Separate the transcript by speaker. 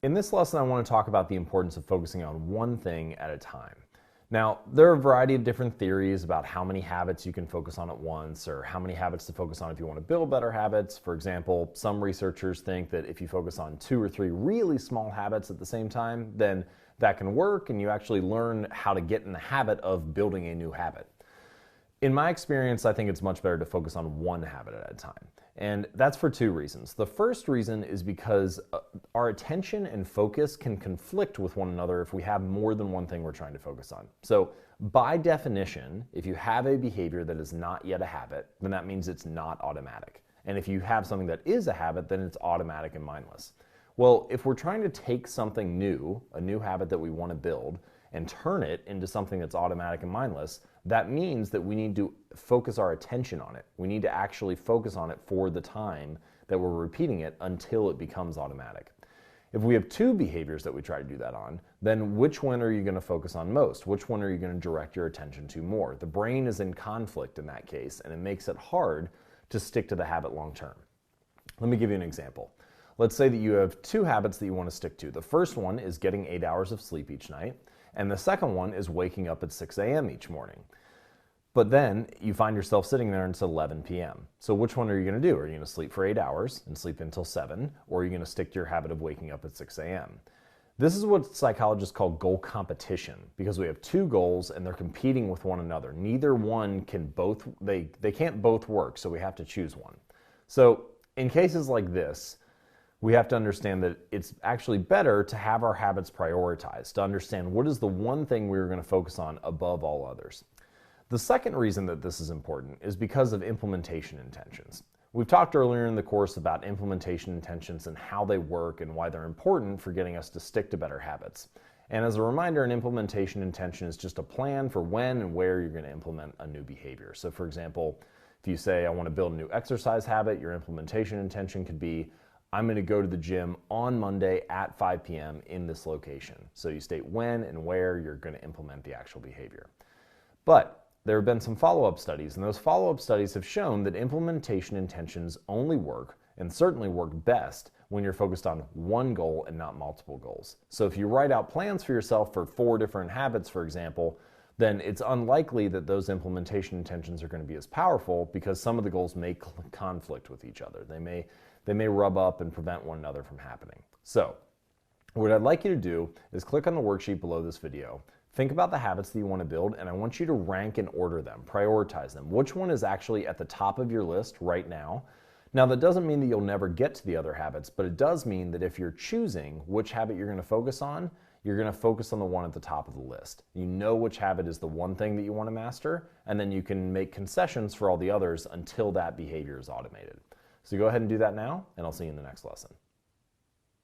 Speaker 1: In this lesson, I want to talk about the importance of focusing on one thing at a time. Now, there are a variety of different theories about how many habits you can focus on at once or how many habits to focus on if you want to build better habits. For example, some researchers think that if you focus on 2 or 3 really small habits at the same time, then that can work and you actually learn how to get in the habit of building a new habit. In my experience, I think it's much better to focus on one habit at a time. And that's for 2 reasons. The first reason is because our attention and focus can conflict with one another if we have more than one thing we're trying to focus on. So by definition, if you have a behavior that is not yet a habit, then that means it's not automatic. And if you have something that is a habit, then it's automatic and mindless. Well, if we're trying to take something new, a new habit that we want to build, and turn it into something that's automatic and mindless, that means that we need to focus our attention on it. We need to actually focus on it for the time that we're repeating it until it becomes automatic. If we have 2 behaviors that we try to do that on, then which one are you going to focus on most? Which one are you going to direct your attention to more? The brain is in conflict in that case, and it makes it hard to stick to the habit long term. Let me give you an example. Let's say that you have 2 habits that you want to stick to. The first one is getting 8 hours of sleep each night. And the second one is waking up at 6 a.m. each morning. But then you find yourself sitting there until 11 p.m. So which one are you going to do? Are you going to sleep for 8 hours and sleep until 7? Or are you going to stick to your habit of waking up at 6 a.m.? This is what psychologists call goal competition, because we have 2 goals and they're competing with one another. Neither one can they can't both work, so we have to choose one. So in cases like this, we have to understand that it's actually better to have our habits prioritized, to understand what is the one thing we're going to focus on above all others. The second reason that this is important is because of implementation intentions. We've talked earlier in the course about implementation intentions and how they work and why they're important for getting us to stick to better habits. And as a reminder, an implementation intention is just a plan for when and where you're going to implement a new behavior. So for example, if you say, I want to build a new exercise habit, your implementation intention could be, I'm going to go to the gym on Monday at 5 p.m. in this location. So you state when and where you're going to implement the actual behavior. But there have been some follow-up studies, and those follow-up studies have shown that implementation intentions only work, and certainly work best, when you're focused on one goal and not multiple goals. So if you write out plans for yourself for 4 different habits, for example, then it's unlikely that those implementation intentions are going to be as powerful because some of the goals may conflict with each other. They may rub up and prevent one another from happening. So what I'd like you to do is click on the worksheet below this video, think about the habits that you want to build, and I want you to rank and order them, prioritize them. Which one is actually at the top of your list right now? Now that doesn't mean that you'll never get to the other habits, but it does mean that if you're choosing which habit you're going to focus on, you're going to focus on the one at the top of the list. You know which habit is the one thing that you want to master, and then you can make concessions for all the others until that behavior is automated. So go ahead and do that now, and I'll see you in the next lesson.